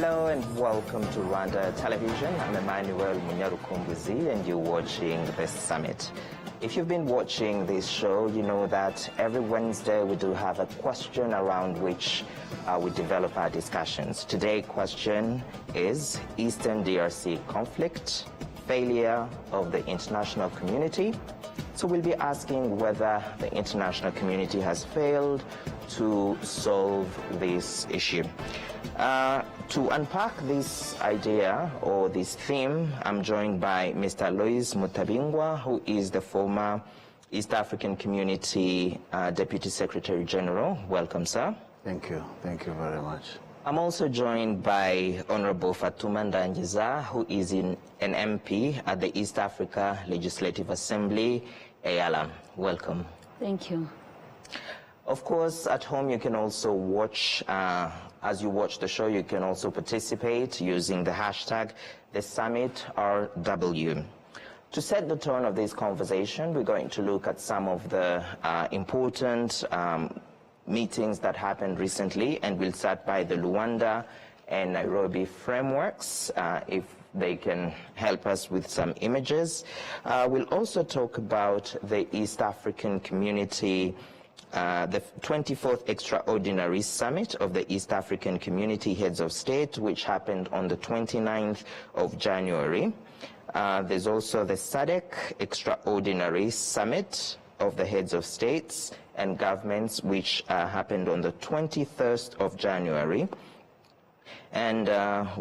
Hello and welcome to Rwanda Television. I'm Emmanuel Munyarukumbuzi and you're watching The Summit. If you've been watching this show, you know that every Wednesday we do have a question around which we develop our discussions. Today's question is Eastern DRC conflict, failure of the international community. So we'll be asking whether the international community has failed to solve this issue. To unpack this idea or this theme, I'm joined by Mr. Lois Mutabingwa, who is the former East African Community Deputy Secretary General. Welcome, sir. Thank you. Thank you very much. I'm also joined by Honorable Fatuma Ndangiza, who is an MP at the East Africa Legislative Assembly, EALA. Welcome. Thank you. Of course, at home you can also watch, as you watch the show, you can also participate using the hashtag #TheSummitRW. To set the tone of this conversation, we're going to look at some of the important meetings that happened recently, and we'll start by the Rwanda and Nairobi frameworks, if they can help us with some images. We'll also talk about the East African Community, the 24th Extraordinary Summit of the East African Community Heads of State, which happened on the 29th of January. There's also the SADC Extraordinary Summit of the Heads of States and Governments, which happened on the 21st of January. And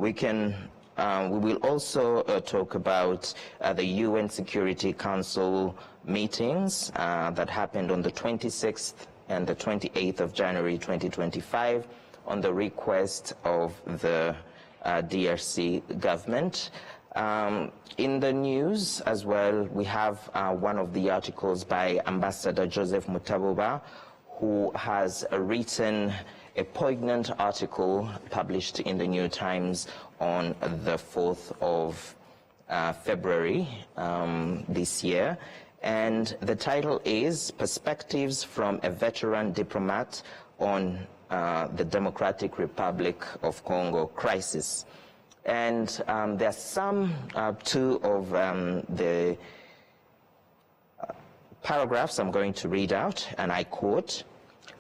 we will also talk about the UN Security Council meetings that happened on the 26th and the 28th of January 2025 on the request of the DRC government. In the news as well, we have one of the articles by Ambassador Joseph Mutaboba, who has written a poignant article published in the New Times on the 4th of February this year. And the title is Perspectives from a Veteran Diplomat on the Democratic Republic of Congo Crisis. And there are some two of the paragraphs I'm going to read out, and I quote: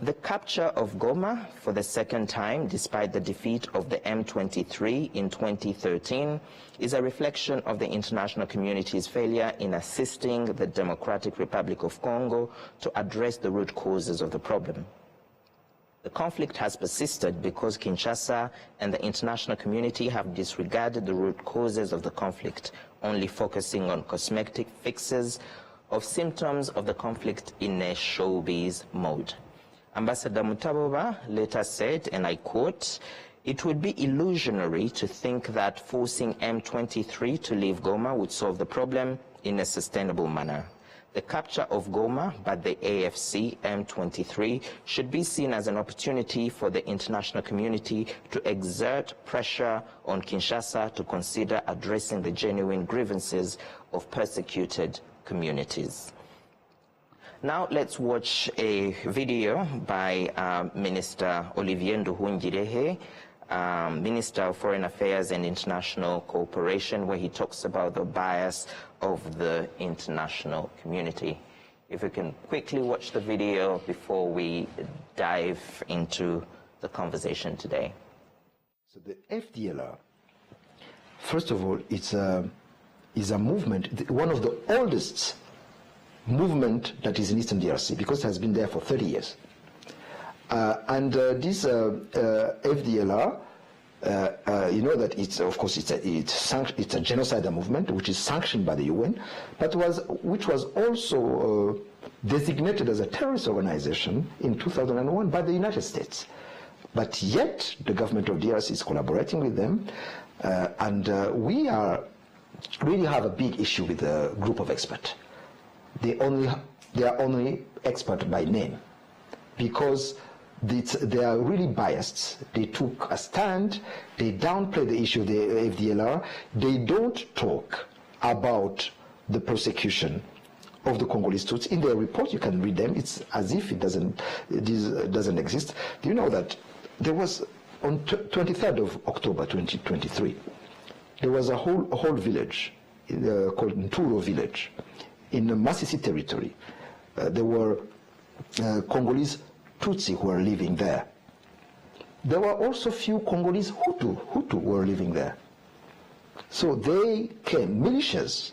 "The capture of Goma for the second time, despite the defeat of the M23 in 2013, is a reflection of the international community's failure in assisting the Democratic Republic of Congo to address the root causes of the problem. The conflict has persisted because Kinshasa and the international community have disregarded the root causes of the conflict, only focusing on cosmetic fixes of symptoms of the conflict in a showbiz mode." Ambassador Mutaboba later said, and I quote, "It would be illusionary to think that forcing M23 to leave Goma would solve the problem in a sustainable manner. The capture of Goma by the AFC M23 should be seen as an opportunity for the international community to exert pressure on Kinshasa to consider addressing the genuine grievances of persecuted communities." Now let's watch a video by Minister Olivier Nduhungirehe, Minister of Foreign Affairs and International Cooperation, where he talks about the bias of the international community. If we can quickly watch the video before we dive into the conversation today. So the FDLR, first of all, is a movement, one of the oldest movement that is in Eastern DRC, because it has been there for 30 years. This FDLR, you know that it's, of course, it's a genocidal movement which is sanctioned by the UN, but which was also designated as a terrorist organization in 2001 by the United States. But yet the government of DRC is collaborating with them, and we really have a big issue with the group of experts. They are only expert by name, because they are really biased. They took a stand, they downplay the issue of the FDLR, they don't talk about the persecution of the Congolese Tutsis. In their report, you can read them, it's as if it doesn't exist. Do you know that there was on 23rd of October 2023, there was a whole village called Nturo village in the Masisi territory. There were Congolese Tutsi who were living there. There were also few Congolese Hutu were living there. So they came, militias,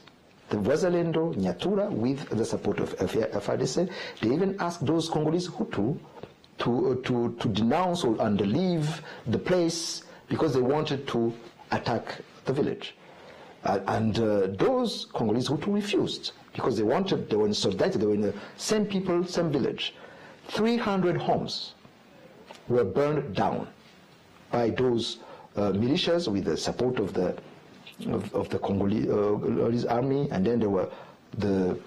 the Wazalendo, Nyatura, with the support of FARDC. They even asked those Congolese Hutu to denounce and leave the place because they wanted to attack the village. And those Congolese Hutu refused because they were in solidarity, they were in the same people, same village. 300 homes were burned down by those militias with the support of the Congolese army, and then there were the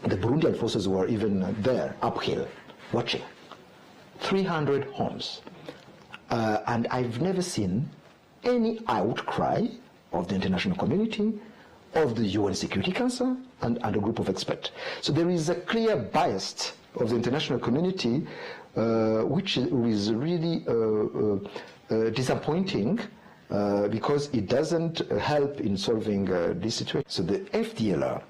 Burundian forces who were even there, uphill, watching. 300 homes. And I've never seen any outcry of the international community, of the UN Security Council, and a group of experts. So there is a clear bias of the international community, which is really disappointing because it doesn't help in solving this situation. So the FDLR.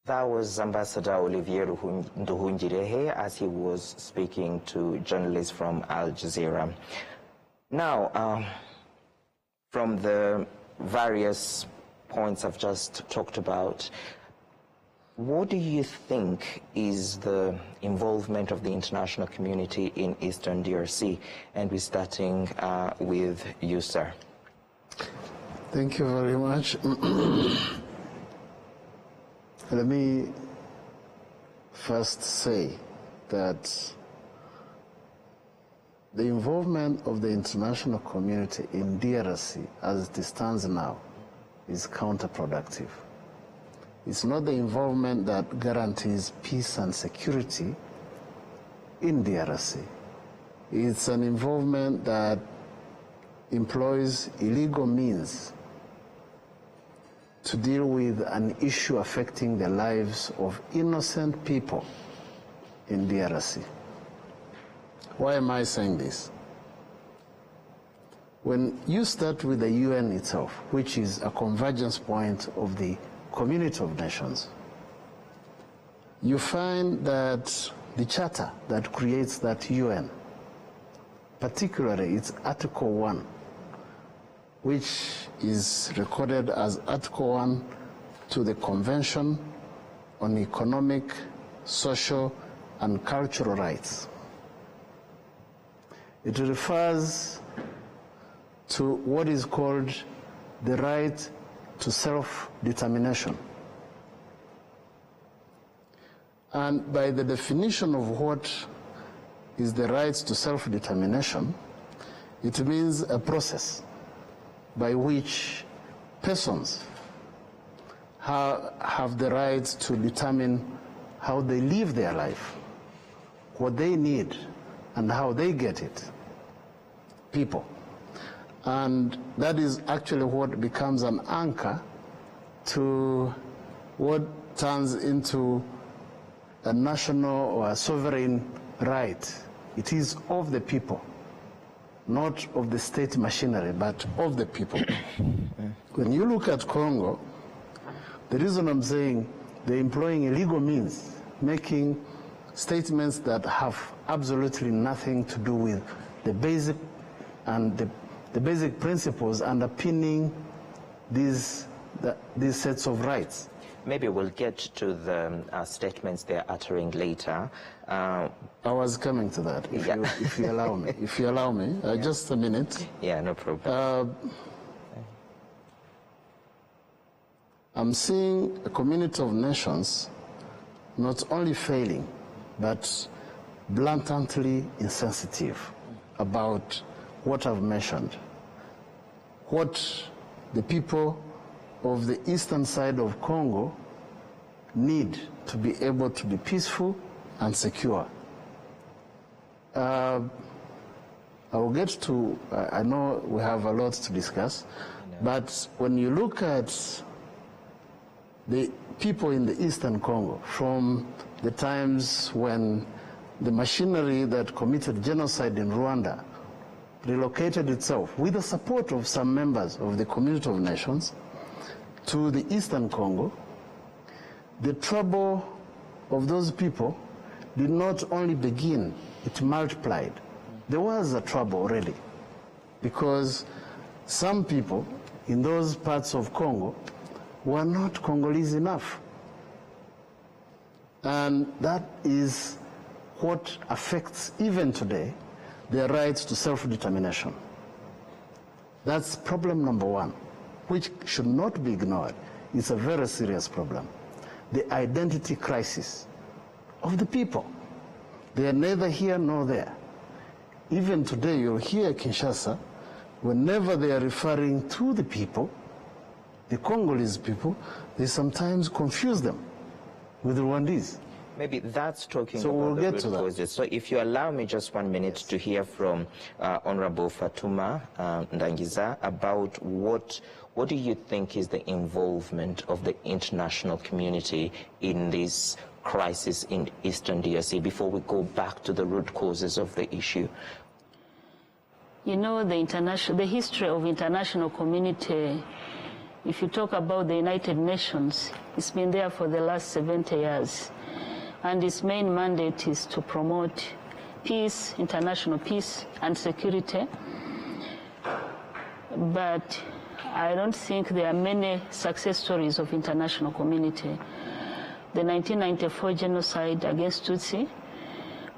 That was Ambassador Olivier Nduhungirehe as he was speaking to journalists from Al Jazeera. Now, from the various points I've just talked about, what do you think is the involvement of the international community in Eastern DRC? And we're starting with you, sir. Thank you very much. Let me first say that the involvement of the international community in DRC as it stands now is counterproductive. It's not the involvement that guarantees peace and security in DRC. It's an involvement that employs illegal means to deal with an issue affecting the lives of innocent people in DRC. Why am I saying this? When you start with the UN itself, which is a convergence point of the community of nations, you find that the charter that creates that UN, particularly its Article 1, which is recorded as Article 1 to the Convention on Economic, Social, and Cultural Rights. It refers to what is called the right to self-determination. And by the definition of what is the right to self-determination, it means a process by which persons have the right to determine how they live their life, what they need, and how they get it. People. And that is actually what becomes an anchor to what turns into a national or a sovereign right. It is of the people, not of the state machinery, but of the people. When you look at Congo, the reason I'm saying they're employing illegal means, making statements that have absolutely nothing to do with the basic and the basic principles underpinning these sets of rights. Maybe we'll get to the statements they're uttering later. I was coming to that, if you allow me. If you allow me, just a minute. Yeah, no problem. I'm seeing a community of nations not only failing, but blatantly insensitive about what I've mentioned. What the people of the eastern side of Congo need to be able to be peaceful and secure. I will get to, I know we have a lot to discuss, but when you look at the people in the eastern Congo, from the times when the machinery that committed genocide in Rwanda relocated itself with the support of some members of the Community of Nations to the Eastern Congo, the trouble of those people did not only begin, it multiplied. There was a trouble already because some people in those parts of Congo were not Congolese enough. And that is what affects, even today, their rights to self-determination. That's problem number one, which should not be ignored. It's a very serious problem. The identity crisis of the people. They are neither here nor there. Even today, you'll hear Kinshasa, whenever they are referring to the people, the Congolese people, they sometimes confuse them with Rwandese. Maybe that's talking so about we'll the get root to causes. that. So if you allow me just 1 minute to hear from Honorable Fatuma Ndangiza about what do you think is the involvement of the international community in this crisis in Eastern DRC before we go back to the root causes of the issue? You know, the history of international community, if you talk about the United Nations, it's been there for the last 70 years. And its main mandate is to promote peace, international peace and security. But I don't think there are many success stories of international community. The 1994 genocide against Tutsi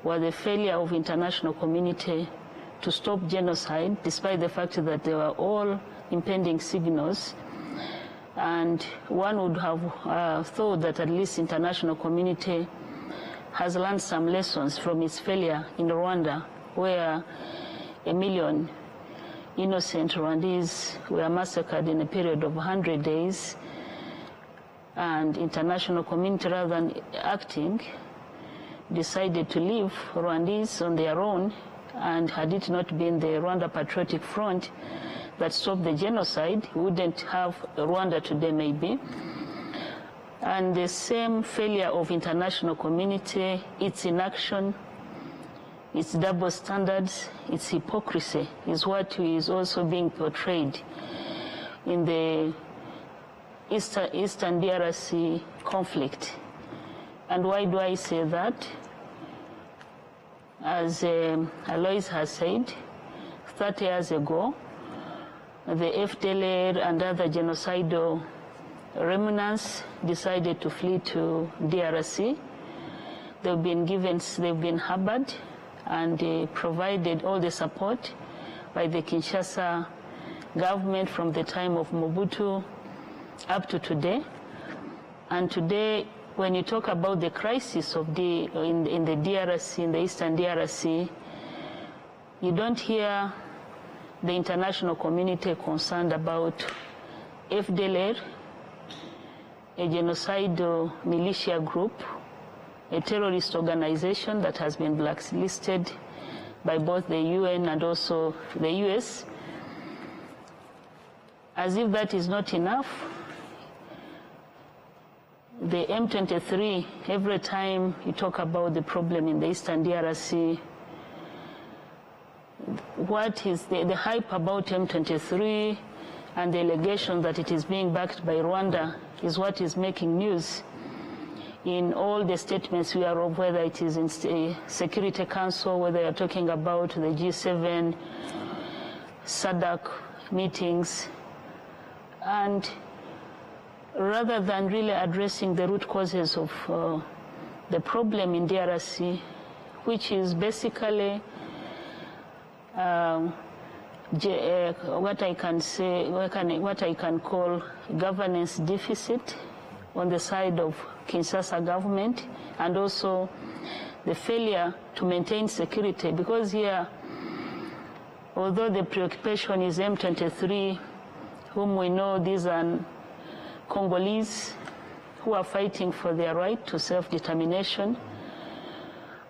was a failure of international community to stop genocide, despite the fact that they were all impending signals. And one would have thought that at least international community has learned some lessons from its failure in Rwanda, where 1 million innocent Rwandese were massacred in a period of 100 days. And international community, rather than acting, decided to leave Rwandese on their own. And had it not been the Rwanda Patriotic Front that stopped the genocide, we wouldn't have Rwanda today, maybe. And the same failure of international community, its inaction, its double standards, its hypocrisy is what is also being portrayed in the Eastern DRC conflict. And why do I say that? As Alois has said, 30 years ago, the FDLR and other genocidal remnants decided to flee to DRC. They've been harbored and provided all the support by the Kinshasa government from the time of Mobutu up to today. And today, when you talk about the crisis of in the DRC, in the Eastern DRC, you don't hear the international community concerned about FDLR, a genocidal militia group, a terrorist organization that has been blacklisted by both the UN and also the US. As if that is not enough, the M23, every time you talk about the problem in the Eastern DRC, what is the hype about M23 and the allegation that it is being backed by Rwanda is what is making news in all the statements we are of, whether it is in the Security Council, whether you're talking about the G7, SADC meetings. And rather than really addressing the root causes of the problem in DRC, which is basically what I can call governance deficit on the side of Kinshasa government, and also the failure to maintain security. Because here, although the preoccupation is M23, whom we know these are Congolese who are fighting for their right to self-determination,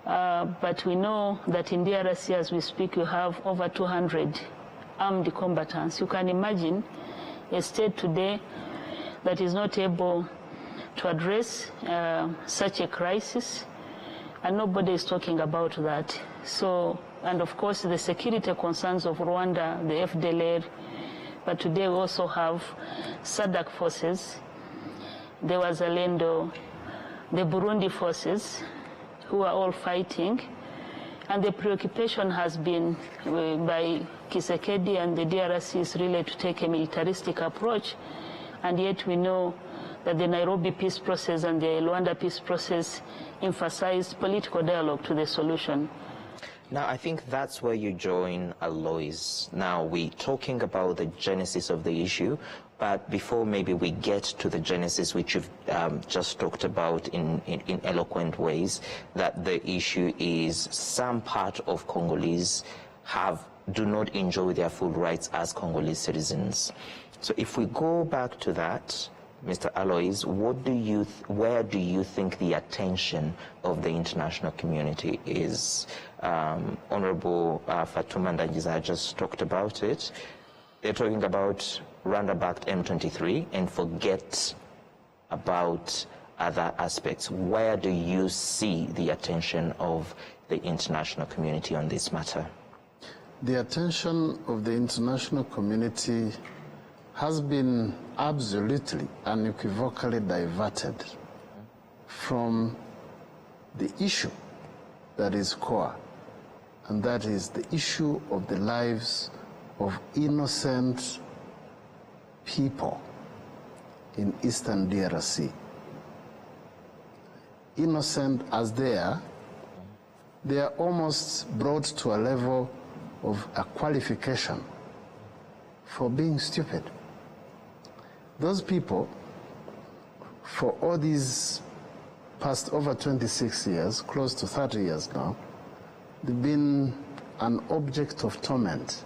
but we know that in DRC, as we speak, you have over 200 armed combatants. You can imagine a state today that is not able to address such a crisis and nobody is talking about that. So, and of course the security concerns of Rwanda, the FDLR, but today we also have SADC forces. There was Alendo, the Burundi forces, who are all fighting. And the preoccupation has been by Kisekedi and the DRC is really to take a militaristic approach. And yet we know that the Nairobi peace process and the Rwanda peace process emphasized political dialogue to the solution. Now, I think that's where you join Alois. Now, we're talking about the genesis of the issue, but before maybe we get to the genesis, which you've just talked about in eloquent ways, that the issue is some part of Congolese do not enjoy their full rights as Congolese citizens. So if we go back to that, Mr. Alois, where do you think the attention of the international community is? Honorable Fatuma Ndangiza just talked about it. They're talking about Rwanda-backed M23 and forget about other aspects. Where do you see the attention of the international community on this matter? The attention of the international community has been absolutely, unequivocally diverted from the issue that is core, and that is the issue of the lives of innocent people in Eastern DRC. Innocent as they are almost brought to a level of a qualification for being stupid. Those people, for all these past over 26 years, close to 30 years now, they've been an object of torment.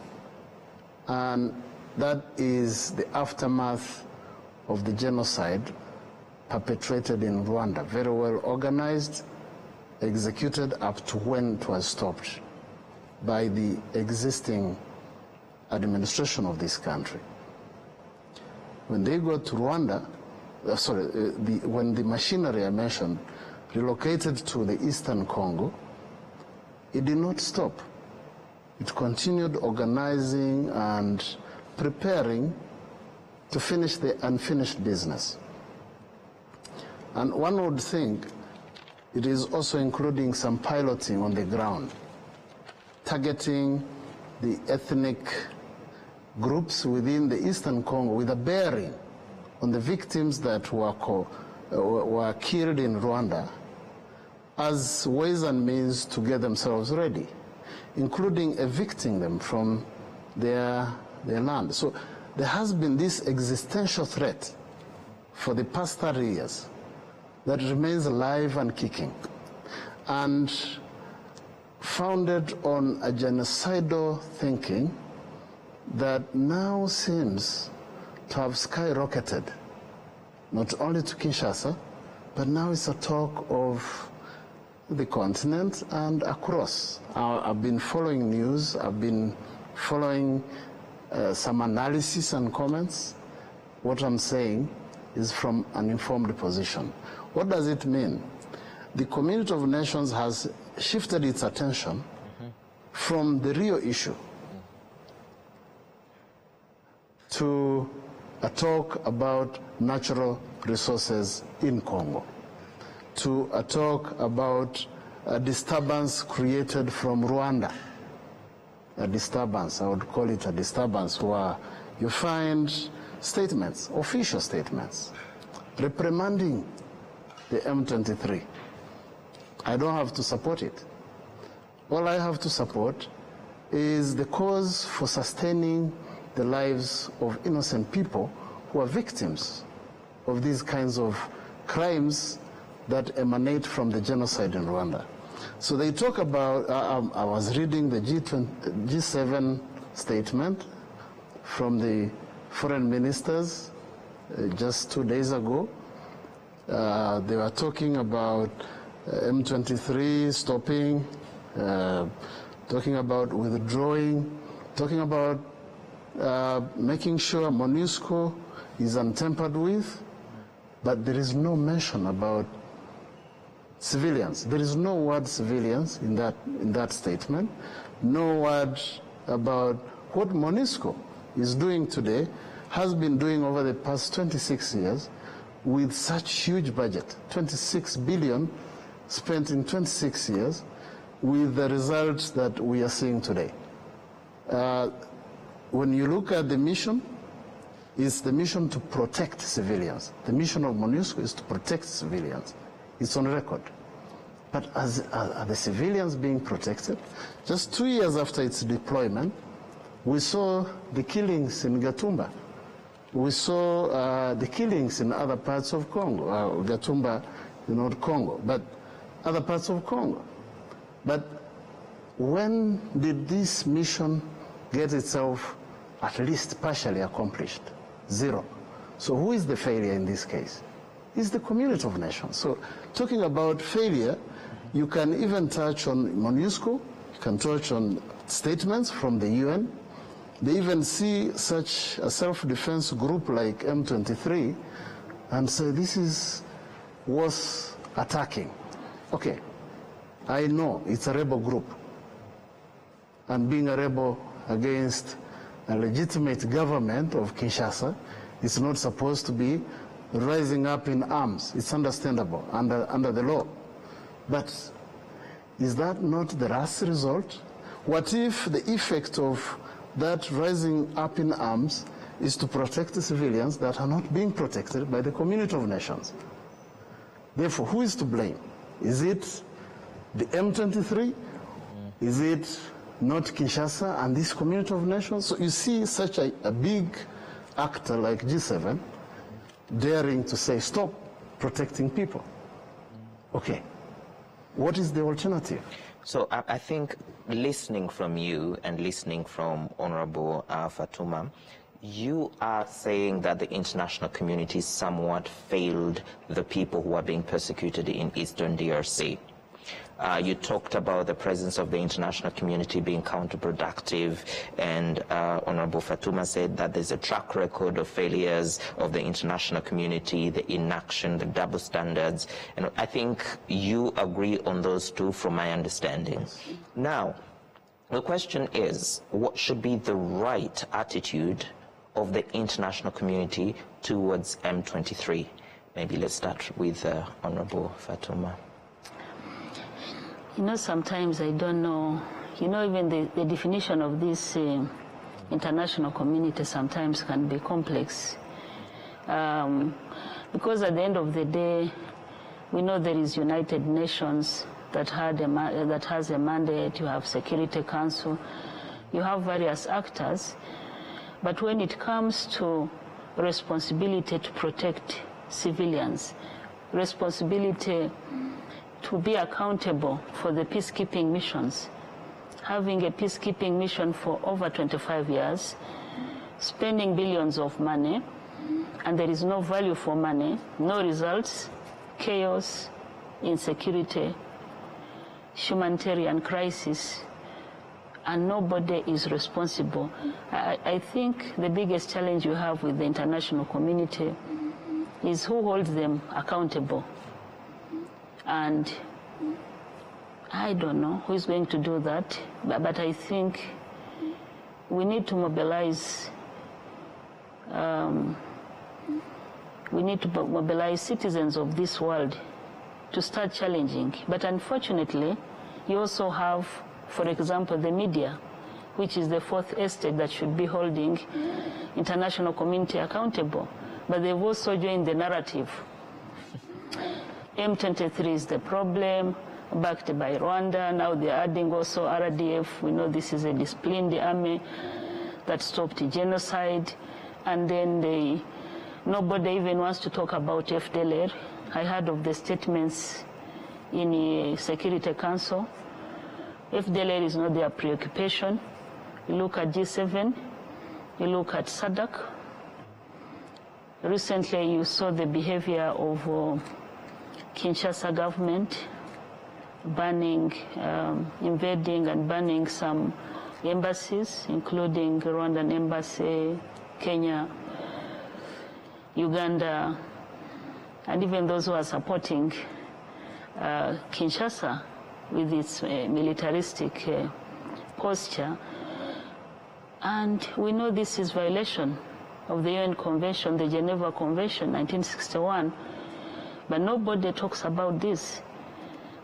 And that is the aftermath of the genocide perpetrated in Rwanda, very well organized, executed up to when it was stopped by the existing administration of this country. When they go to Rwanda, when the machinery I mentioned relocated to the Eastern Congo, it did not stop. It continued organizing and preparing to finish the unfinished business. And one would think it is also including some piloting on the ground, targeting the ethnic groups within the Eastern Congo with a bearing on the victims that were killed in Rwanda as ways and means to get themselves ready, including evicting them from their land. So there has been this existential threat for the past 30 years that remains alive and kicking, and founded on a genocidal thinking that now seems to have skyrocketed, not only to Kinshasa, but now it's a talk of the continent and across. I've been following news, I've been following some analysis and comments. What I'm saying is from an informed position. What does it mean? The community of nations has shifted its attention from the real issue to a talk about natural resources in Congo, to a talk about a disturbance created from Rwanda. A disturbance, I would call it a disturbance, where you find statements, official statements, reprimanding the M23. I don't have to support it. All I have to support is the cause for sustaining the lives of innocent people who are victims of these kinds of crimes that emanate from the genocide in Rwanda. So they talk about, I was reading the G7 statement from the foreign ministers just 2 days ago. They were talking about M23 stopping, talking about withdrawing, talking about making sure MONUSCO is untampered with, but there is no mention about civilians. There is no word civilians in that statement. No word about what MONUSCO is doing today, has been doing over the past 26 years with such huge budget, 26 billion spent in 26 years with the results that we are seeing today. When you look at the mission, it's the mission to protect civilians. The mission of MONUSCO is to protect civilians. It's on record. But are the civilians being protected? Just 2 years after its deployment, we saw the killings in Gatumba. We saw the killings in other parts of Congo. Gatumba, not Congo, but other parts of Congo. But when did this mission get itself at least partially accomplished? Zero. So who is the failure in this case? It's the community of nations. So talking about failure, you can even touch on MONUSCO, you can touch on statements from the UN. They even see such a self-defense group like M23 and say this is worth attacking. Okay, I know it's a rebel group, and being a rebel against a legitimate government of Kinshasa is not supposed to be rising up in arms. It's understandable under the law. But is that not the last resort? What if the effect of that rising up in arms is to protect the civilians that are not being protected by the community of nations? Therefore, who is to blame? Is it the M23? Is it not Kinshasa and this community of nations? So you see such a big actor like G7 daring to say, stop protecting people. Okay, what is the alternative? So I think listening from you and listening from Honorable Fatuma, you are saying that the international community somewhat failed the people who are being persecuted in Eastern DRC. You talked about the presence of the international community being counterproductive, and Honorable Fatuma said that there's a track record of failures of the international community, the inaction, the double standards, and I think you agree on those two from my understanding. Yes. Now, the question is, what should be the right attitude of the international community towards M23? Maybe let's start with Honorable Fatuma. You know, sometimes I don't know, you know, even the definition of this international community sometimes can be complex. Because at the end of the day, we know there is United Nations that has a mandate, you have Security Council, you have various actors, but when it comes to responsibility to protect civilians, responsibility to be accountable for the peacekeeping missions, having a peacekeeping mission for over 25 years, spending billions of money, and there is no value for money, no results, chaos, insecurity, humanitarian crisis, and nobody is responsible. I think the biggest challenge you have with the international community is who holds them accountable. And I don't know who is going to do that, but I think we need to mobilize citizens of this world to start challenging. But unfortunately, you also have, for example, the media, which is the fourth estate that should be holding international community accountable. But they've also joined the narrative. M23 is the problem, backed by Rwanda. Now they're adding also RDF. We know this is a disciplined army that stopped genocide. And then nobody even wants to talk about FDLR. I heard of the statements in the Security Council. FDLR is not their preoccupation. You look at G7, you look at SADC. Recently you saw the behavior of Kinshasa government banning, invading and banning some embassies, including Rwandan embassy, Kenya, Uganda, and even those who are supporting Kinshasa, with its militaristic posture. And we know this is violation of the UN Convention, the Geneva Convention, 1961. But nobody talks about this.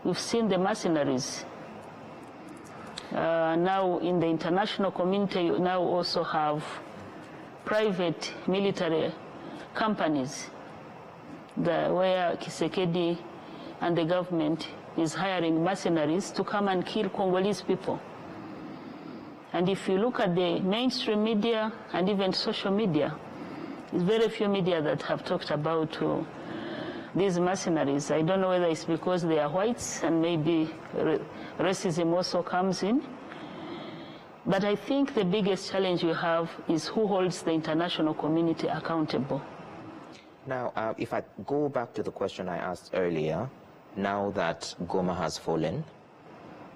We've seen the mercenaries. Now in the international community, you now also have private military companies where Kisekedi and the government is hiring mercenaries to come and kill Congolese people. And if you look at the mainstream media and even social media, there's very few media that have talked about these mercenaries. I don't know whether it's because they are whites and maybe racism also comes in. But I think the biggest challenge we have is who holds the international community accountable. Now, if I go back to the question I asked earlier, now that Goma has fallen,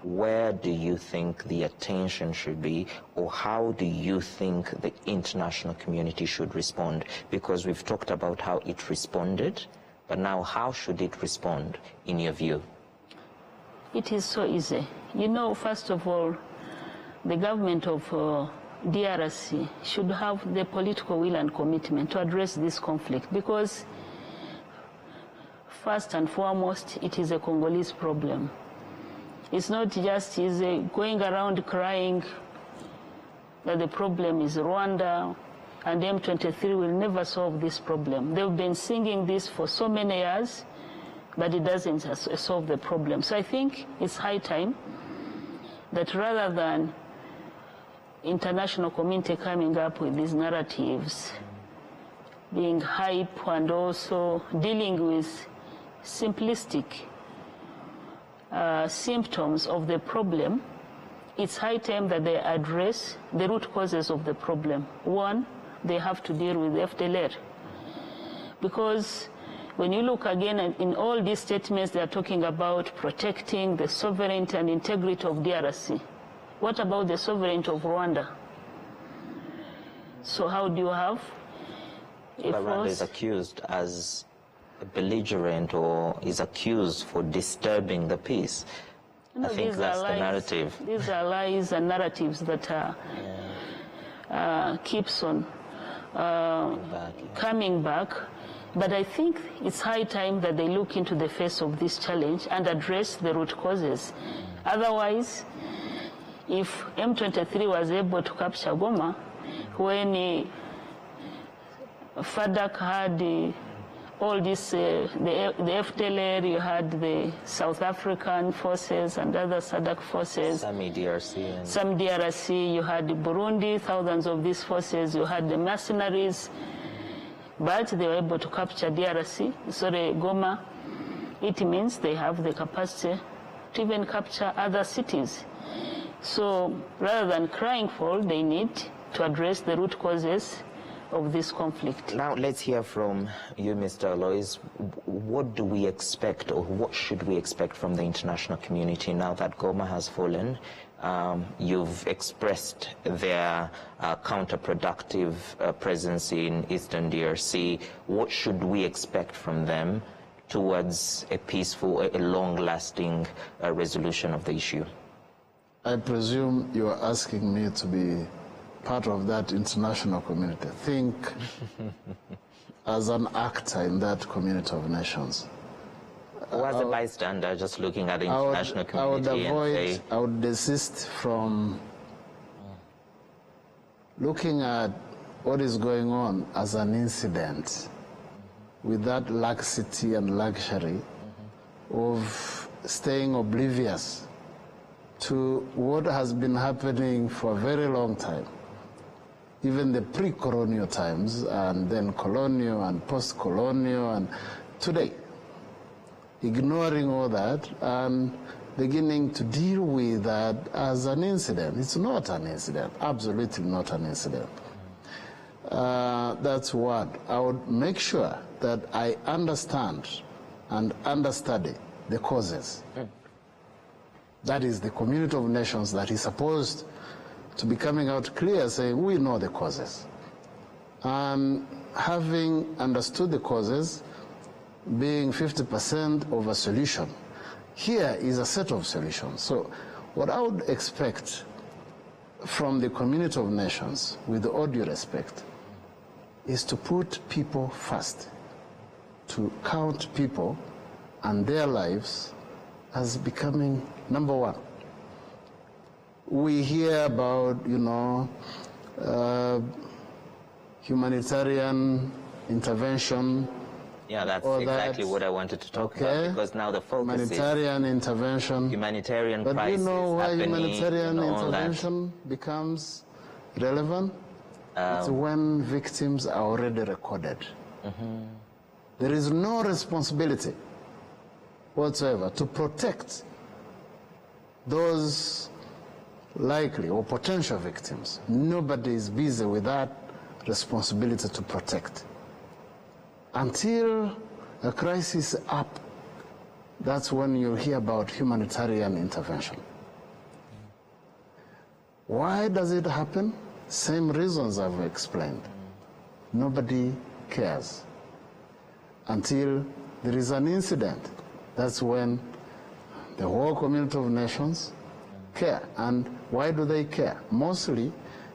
where do you think the attention should be, or how do you think the international community should respond? Because we've talked about how it responded, but now how should it respond in your view? It is so easy. You know, first of all, the government of DRC should have the political will and commitment to address this conflict, because first and foremost, it is a Congolese problem. It's not just easy going around crying that the problem is Rwanda and M23 will never solve this problem. They've been singing this for so many years, but it doesn't solve the problem. So I think it's high time that rather than international community coming up with these narratives, being hype and also dealing with simplistic symptoms of the problem, it's high time that they address the root causes of the problem. One, they have to deal with FDLR. Because when you look again in all these statements, they are talking about protecting the sovereignty and integrity of DRC. What about the sovereignty of Rwanda? So how do you have Rwanda is accused as a belligerent, or is accused for disturbing the peace? No, I think that's the narrative. These are lies and narratives that keeps on coming back. But I think it's high time that they look into the face of this challenge and address the root causes. Otherwise, if M23 was able to capture Goma, when FADC had all this, the FDLR, you had the South African forces and other SADC forces. Some DRC. Some DRC, you had Burundi, thousands of these forces, you had the mercenaries, but they were able to capture Goma. It means they have the capacity to even capture other cities. So rather than crying foul, they need to address the root causes of this conflict. Now let's hear from you, Mr. Alois. What do we expect, or what should we expect from the international community now that Goma has fallen? You've expressed their counterproductive presence in Eastern DRC. What should we expect from them towards a peaceful, a long-lasting resolution of the issue? I presume you are asking me to be part of that international community. Think as an actor in that community of nations. Or as a bystander, just looking at the international community. I would desist from looking at what is going on as an incident with that laxity and luxury of staying oblivious to what has been happening for a very long time. Even the pre-colonial times, and then colonial and post-colonial, and today. Ignoring all that and beginning to deal with that as an incident. It's not an incident, absolutely not an incident. That's what I would make sure that I understand and understudy the causes. That is the community of nations that is supposed to be coming out clear, saying we know the causes. And having understood the causes, being 50% of a solution, Here is a set of solutions. So what I would expect from the community of nations, with all due respect, is to put people first, to count people and their lives as becoming number one. We hear about, humanitarian intervention. Yeah, that's exactly what I wanted to talk about, because now the focus is humanitarian intervention. Humanitarian crisis. But you know why happening, humanitarian and all intervention becomes relevant? It's when victims are already recorded. There is no responsibility whatsoever to protect those likely or potential victims. Nobody is busy with that responsibility to protect. Until a crisis is up, that's when you hear about humanitarian intervention. Why does it happen? Same reasons I've explained. Nobody cares. Until there is an incident, that's when the whole community of nations care. And why do they care? Mostly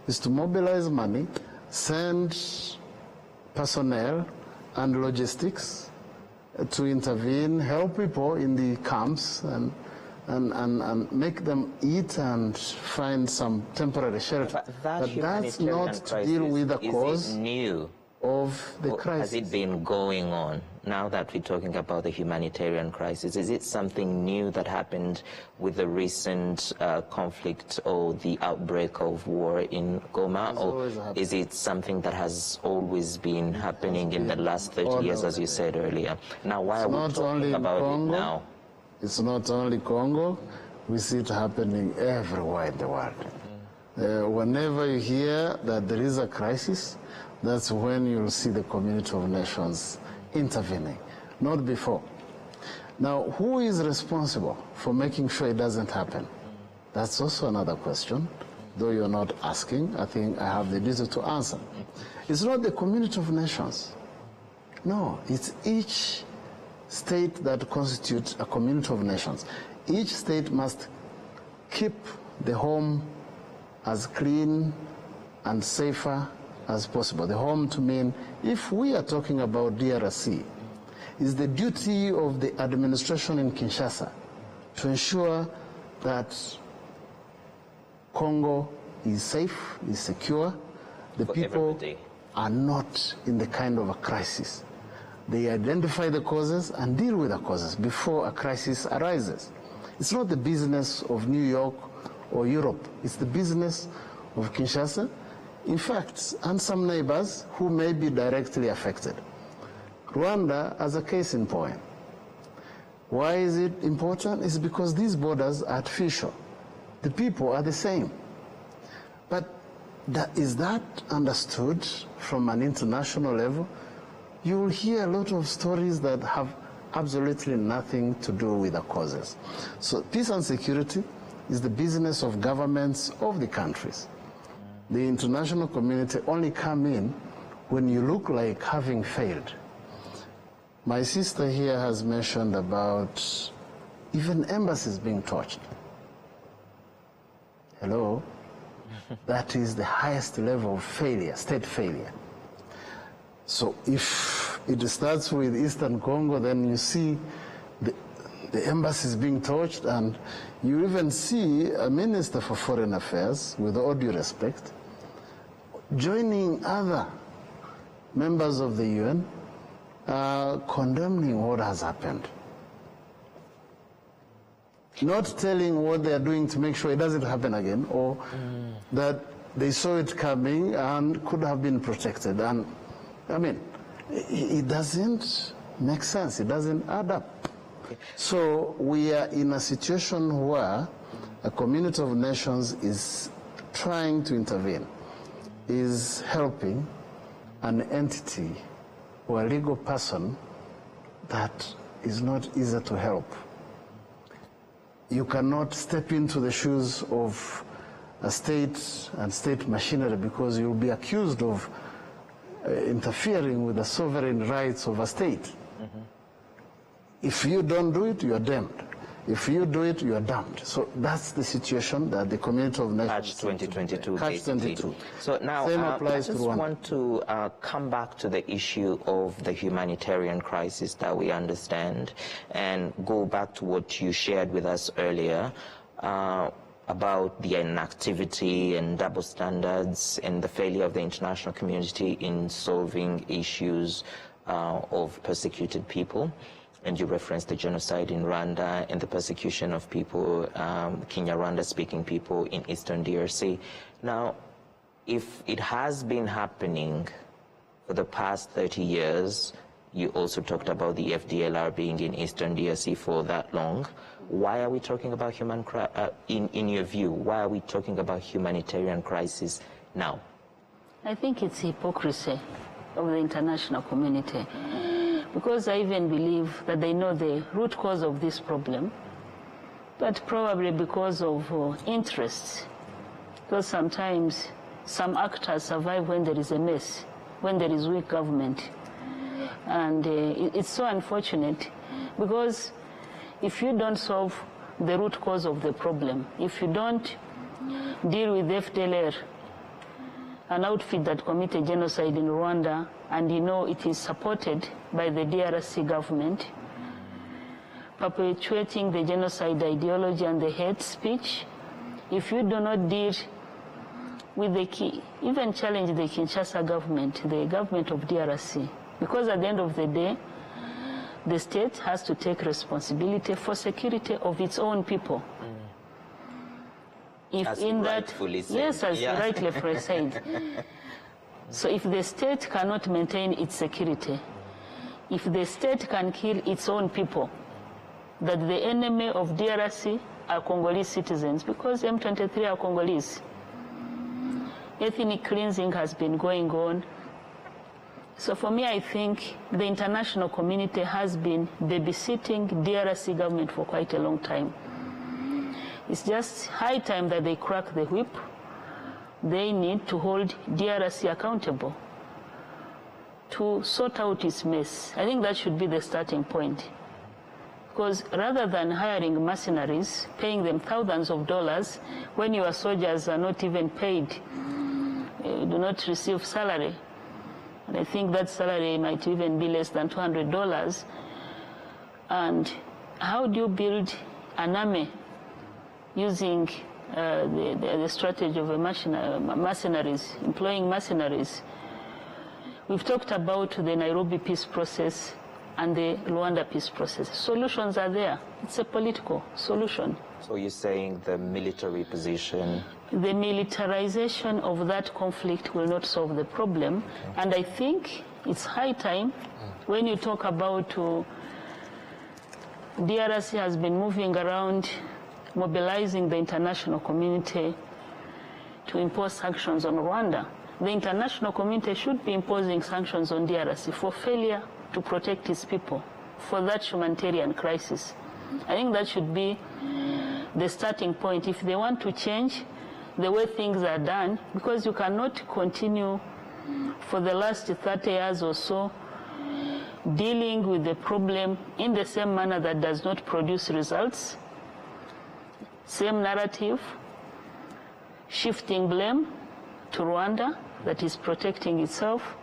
is to mobilize money, send personnel and logistics to intervene, help people in the camps, and make them eat and find some temporary shelter. But that's not to deal with the cause of the crisis. Has it been going on? Now that we're talking about the humanitarian crisis, is it something new that happened with the recent conflict or the outbreak of war in Goma? Or is it something that has always been happening in the last 30 years, as you said earlier? Now, why are we talking about it now? It's not only Congo. We see it happening everywhere in the world. Whenever you hear that there is a crisis, that's when you'll see the community of nations intervening, not before. Now, who is responsible for making sure it doesn't happen? That's also another question, though you're not asking. I think I have the duty to answer. It's not the community of nations. No, it's each state that constitutes a community of nations. Each state must keep the home as clean and safer as possible. The home to mean, if we are talking about DRC, is the duty of the administration in Kinshasa to ensure that Congo is safe, is secure, the people are not in the kind of a crisis. They identify the causes and deal with the causes before a crisis arises. It's not the business of New York or Europe. It's the business of Kinshasa, in fact, and some neighbors who may be directly affected. Rwanda as a case in point. Why is it important? It's because these borders are artificial. The people are the same. But is that understood from an international level? You will hear a lot of stories that have absolutely nothing to do with the causes. So peace and security is the business of governments of the countries. The international community only come in when you look like having failed. My sister here has mentioned about even embassies being torched. Hello? That is the highest level of failure, state failure. So if it starts with Eastern Congo, then you see the embassies being torched, and you even see a Minister for Foreign Affairs, with all due respect, joining other members of the UN, condemning what has happened. Not telling what they are doing to make sure it doesn't happen again, or that they saw it coming and could have been protected. And I mean, it doesn't make sense. It doesn't add up. So we are in a situation where a community of nations is trying to intervene, is helping an entity or a legal person that is not easy to help. You cannot step into the shoes of a state and state machinery, because you'll be accused of interfering with the sovereign rights of a state. If you don't do it, you're damned. If you do it, you are damned. So that's the situation that the community of nations... Catch 2022. Catch 22. So now, Same I applies just to Rwanda. want to come back to the issue of the humanitarian crisis that we understand and go back to what you shared with us earlier about the inactivity and double standards and the failure of the international community in solving issues of persecuted people. And you referenced the genocide in Rwanda and the persecution of people, Kinyarwanda-speaking people in Eastern DRC. Now, if it has been happening for the past 30 years, you also talked about the FDLR being in Eastern DRC for that long. Why are we talking about in your view, why are we talking about humanitarian crisis now? I think it's hypocrisy of the international community, because I even believe that they know the root cause of this problem, but probably because of interest. Because sometimes some actors survive when there is a mess, when there is weak government. And it's so unfortunate, because if you don't solve the root cause of the problem, if you don't deal with FDLR, an outfit that committed genocide in Rwanda, and you know it is supported by the DRC government, perpetuating the genocide ideology and the hate speech, if you do not deal with the key, even challenge the Kinshasa government, the government of DRC, because at the end of the day, the state has to take responsibility for security of its own people. If as in that, rightfully said. yes, as rightly said. So if the state cannot maintain its security, if the state can kill its own people, that the enemy of DRC are Congolese citizens, because M23 are Congolese. Ethnic cleansing has been going on. So for me, I think the international community has been babysitting DRC government for quite a long time. It's just high time that they crack the whip. They need to hold DRC accountable to sort out its mess. I think that should be the starting point. Because rather than hiring mercenaries, paying them thousands of dollars, when your soldiers are not even paid, do not receive salary, and I think that salary might even be less than $200. And how do you build an army using the strategy of mercenaries, employing mercenaries? We've talked about the Nairobi peace process and the Rwanda peace process. Solutions are there. It's a political solution. So you're saying the military position? The militarization of that conflict will not solve the problem. And I think it's high time, when you talk about DRC has been moving around, mobilizing the international community to impose sanctions on Rwanda. The international community should be imposing sanctions on DRC for failure to protect its people, for that humanitarian crisis. I think that should be the starting point if they want to change the way things are done, because you cannot continue for the last 30 years or so dealing with the problem in the same manner that does not produce results. Same narrative, shifting blame to Rwanda that is protecting itself,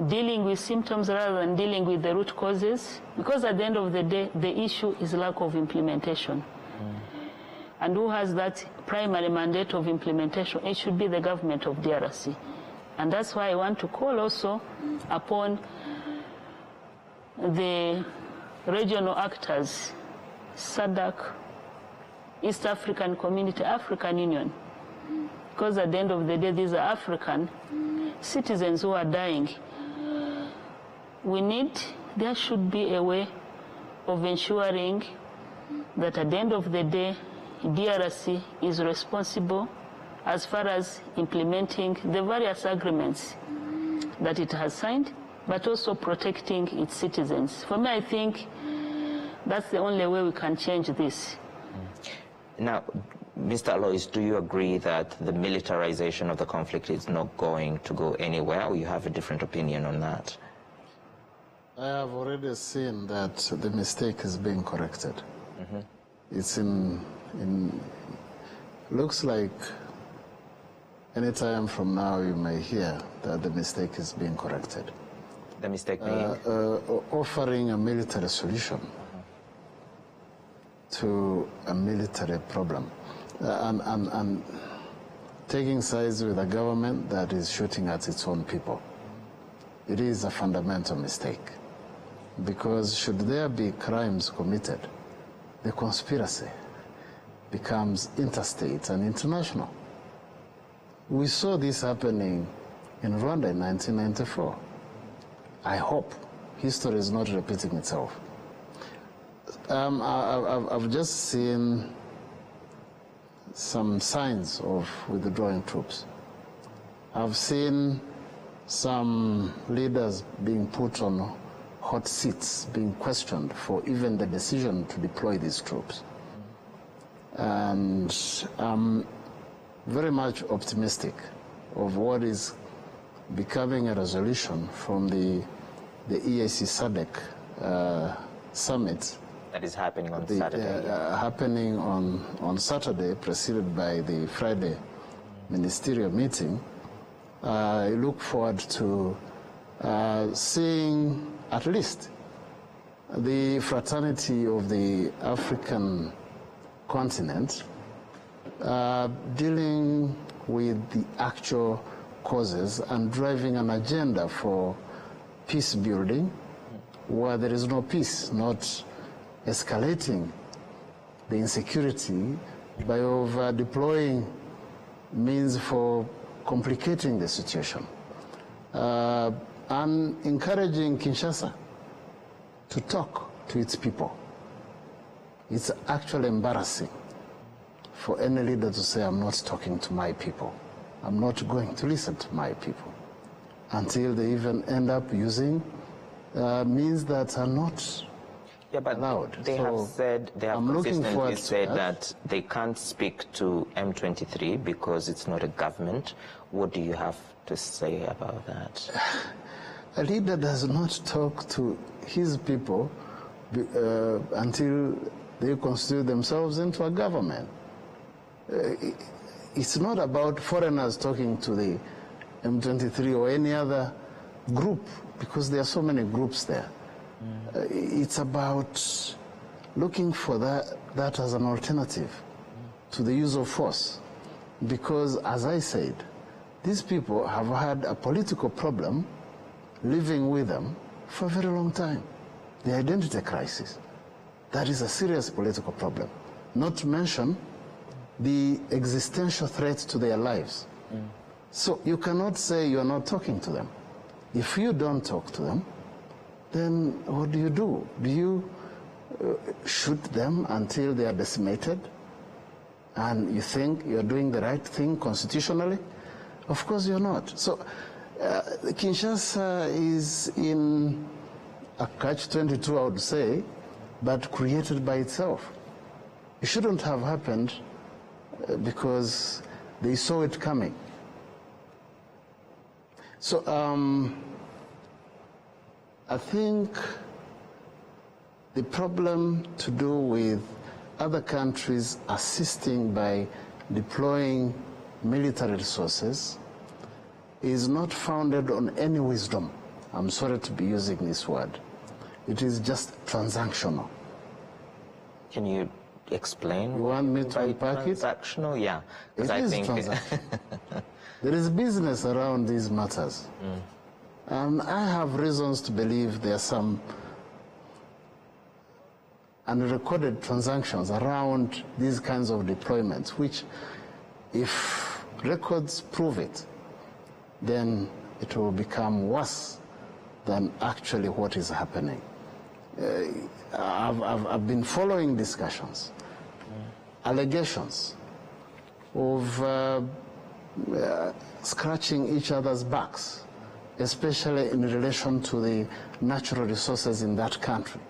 dealing with symptoms rather than dealing with the root causes, because at the end of the day, the issue is lack of implementation. And who has that primary mandate of implementation? It should be the government of DRC. And that's why I want to call also upon the regional actors, SADC, East African Community, African Union, because at the end of the day, these are African citizens who are dying. There should be a way of ensuring that at the end of the day, DRC is responsible as far as implementing the various agreements that it has signed, but also protecting its citizens. For me, I think that's the only way we can change this. Now, Mr. Alois, do you agree that the militarization of the conflict is not going to go anywhere, or you have a different opinion on that? I have already seen that the mistake is being corrected. It's looks like any time from now you may hear that the mistake is being corrected. The mistake being? Offering a military solution to a military problem and taking sides with a government that is shooting at its own people. It is a fundamental mistake, because should there be crimes committed, the conspiracy becomes interstate and international. We saw this happening in Rwanda in 1994. I hope history is not repeating itself. I've just seen some signs of withdrawing troops. I've seen some leaders being put on hot seats, being questioned for even the decision to deploy these troops. And I'm very much optimistic of what is becoming a resolution from the EAC SADC summit. That is happening on Saturday. Happening on Saturday, preceded by the Friday ministerial meeting. I look forward to seeing at least the fraternity of the African continent dealing with the actual causes and driving an agenda for peace building where there is no peace, not escalating the insecurity by over deploying means for complicating the situation, and encouraging Kinshasa to talk to its people. It's actually embarrassing for any leader to say, I'm not talking to my people. I'm not going to listen to my people, until they even end up using means that are not allowed. They have said, they have consistently said that they can't speak to M23 because it's not a government. What do you have to say about that? A leader does not talk to his people until they constitute themselves into a government. It's not about foreigners talking to the M23 or any other group, because there are so many groups there. It's about looking for that as an alternative to the use of force. Because, as I said, these people have had a political problem living with them for a very long time. The identity crisis. That is a serious political problem. Not to mention the existential threat to their lives. So you cannot say you are not talking to them. If you don't talk to them, then what do? Do you shoot them until they are decimated? And you think you're doing the right thing constitutionally? Of course you're not. So Kinshasa is in a catch-22, I would say, but created by itself. It shouldn't have happened because they saw it coming. So I think the problem to do with other countries assisting by deploying military resources is not founded on any wisdom. I'm sorry to be using this word. It is just transactional. Can you explain? You want me to unpack it? Transactional, yeah. It is transactional. There is business around these matters. And I have reasons to believe there are some unrecorded transactions around these kinds of deployments, which, if records prove it, then it will become worse than actually what is happening. I've been following discussions, allegations of scratching each other's backs, especially in relation to the natural resources in that country.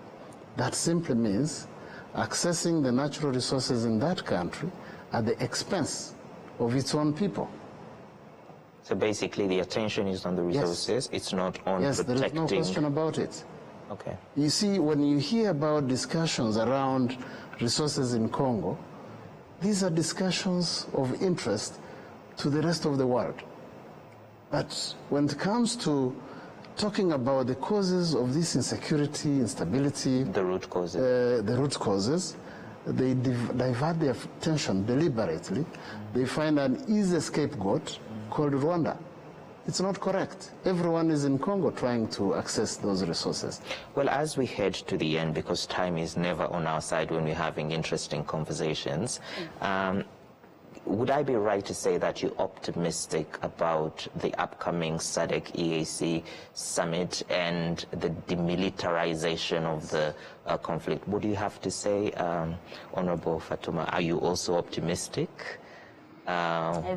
That simply means accessing the natural resources in that country at the expense of its own people. So basically the attention is on the resources, yes. It's not on protecting... Yes, there is no question about it. Okay. You see, when you hear about discussions around resources in Congo, these are discussions of interest to the rest of the world. But when it comes to talking about the causes of this insecurity, instability, the root causes, they divert their attention deliberately. They find an easy scapegoat called Rwanda. It's not correct. Everyone is in Congo trying to access those resources. Well, as we head to the end, because time is never on our side when we're having interesting conversations, would I be right to say that you're optimistic about the upcoming SADC EAC summit and the demilitarization of the conflict? What do you have to say, Honorable Fatuma? Are you also optimistic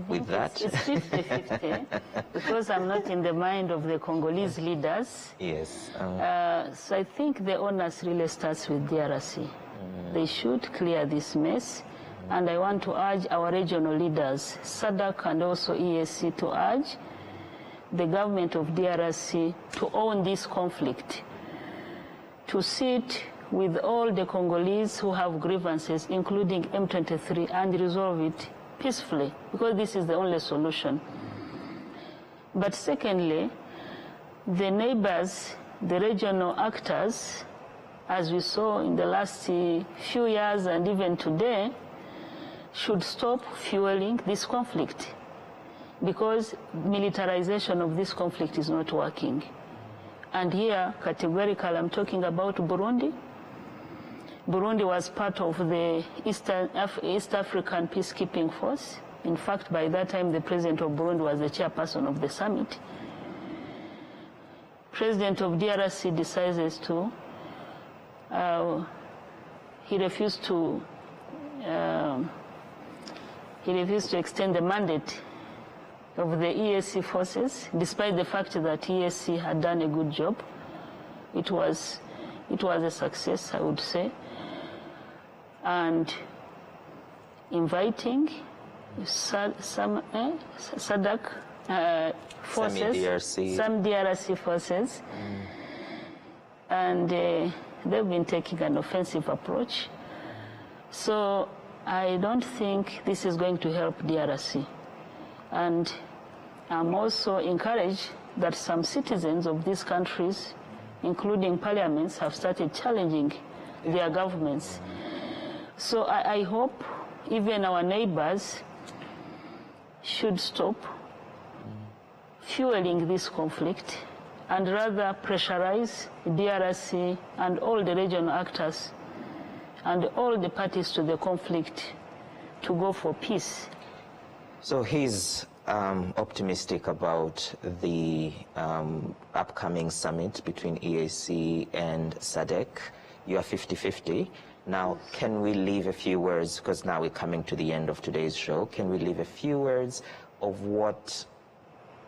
with that? It's 50-50 because I'm not in the mind of the Congolese leaders. Yes. So I think the onus really starts with DRC. They should clear this mess. And I want to urge our regional leaders, SADC and also EAC, to urge the government of DRC to own this conflict, to sit with all the Congolese who have grievances, including M23, and resolve it peacefully, because this is the only solution. But secondly, the neighbors, the regional actors, as we saw in the last few years and even today, should stop fueling this conflict, because militarization of this conflict is not working. And here, categorically, I'm talking about Burundi. Burundi was part of the East African Peacekeeping Force. In fact, by that time, the president of Burundi was the chairperson of the summit. President of DRC decides to, he refused to extend the mandate of the EAC forces, despite the fact that EAC had done a good job. It was a success, I would say. And inviting some SADC forces, some DRC forces, and they've been taking an offensive approach. So I don't think this is going to help DRC. And I'm also encouraged that some citizens of these countries, including parliaments, have started challenging their governments. So I hope even our neighbors should stop fueling this conflict and rather pressurize DRC and all the regional actors and all the parties to the conflict to go for peace. So he's optimistic about the upcoming summit between EAC and SADC. You are 50-50. Now, can we leave a few words, because now we're coming to the end of today's show, can we leave a few words of what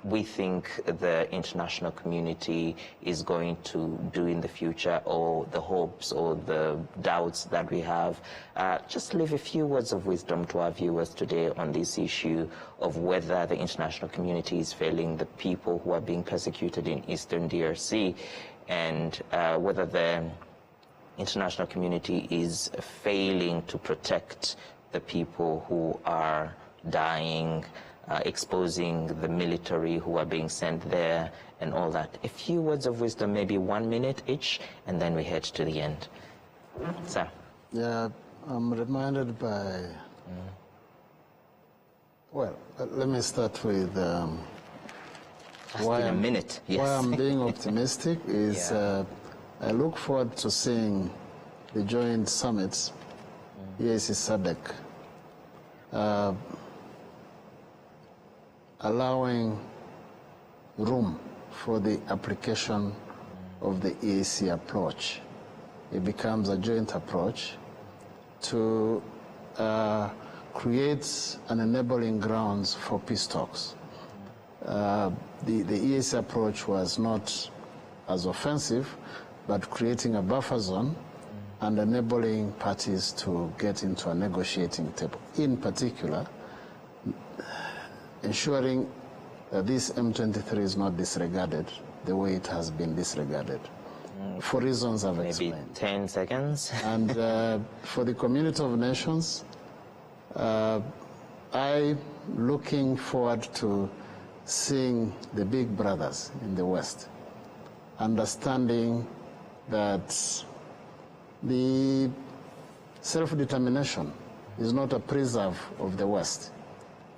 we think the international community is going to do in the future, or the hopes or the doubts that we have? Just leave a few words of wisdom to our viewers today on this issue of whether the international community is failing the people who are being persecuted in Eastern DRC, and whether the international community is failing to protect the people who are dying, exposing the military who are being sent there, and all that. A few words of wisdom, maybe 1 minute each, and then we head to the end. Sir. Yeah, I'm reminded by, well, let me start with why, in a minute. Yes. Why I'm being optimistic is I look forward to seeing the joint summits, EAC SADC, allowing room for the application of the EAC approach. It becomes a joint approach to create an enabling grounds for peace talks. The EAC approach was not as offensive, but creating a buffer zone and enabling parties to get into a negotiating table. In particular, ensuring that this M23 is not disregarded the way it has been disregarded. for reasons I've Maybe explained. 10 seconds. And for the community of nations, I'm looking forward to seeing the big brothers in the West, understanding that the self-determination is not a preserve of the West.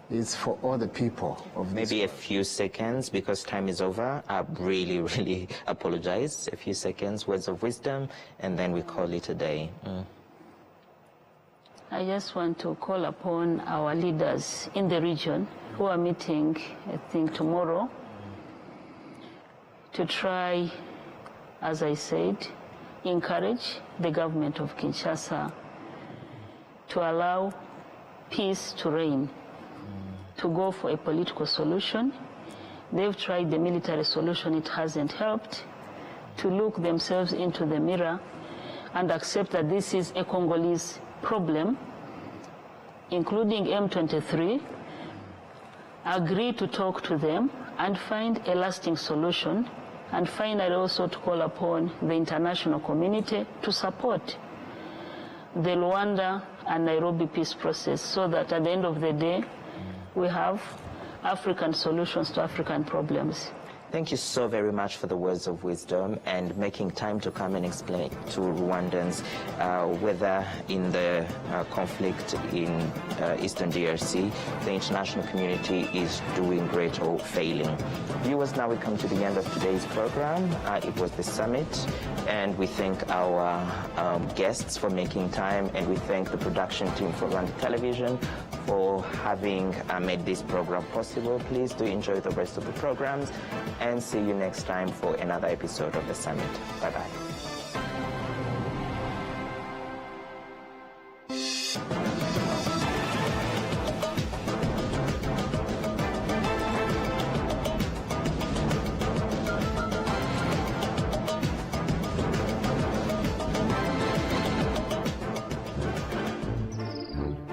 It's for all the people of this Maybe a few seconds, because time is over. I really, really apologize. A few seconds, words of wisdom, and then we call it a day. I just want to call upon our leaders in the region who are meeting, I think, tomorrow, to try, as I said, encourage the government of Kinshasa to allow peace to reign, to go for a political solution. They've tried the military solution, it hasn't helped. To look themselves into the mirror and accept that this is a Congolese problem, including M23, agree to talk to them and find a lasting solution, and finally also to call upon the international community to support the Rwanda and Nairobi peace process, so that at the end of the day, we have African solutions to African problems. Thank you so very much for the words of wisdom and making time to come and explain to Rwandans whether in the conflict in Eastern DRC, the international community is doing great or failing. Viewers, now we come to the end of today's program. It was the summit, and we thank our guests for making time, and we thank the production team for Rwanda Television for having made this program possible. Please do enjoy the rest of the programs, and see you next time for another episode of the summit. Bye-bye.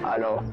Alors,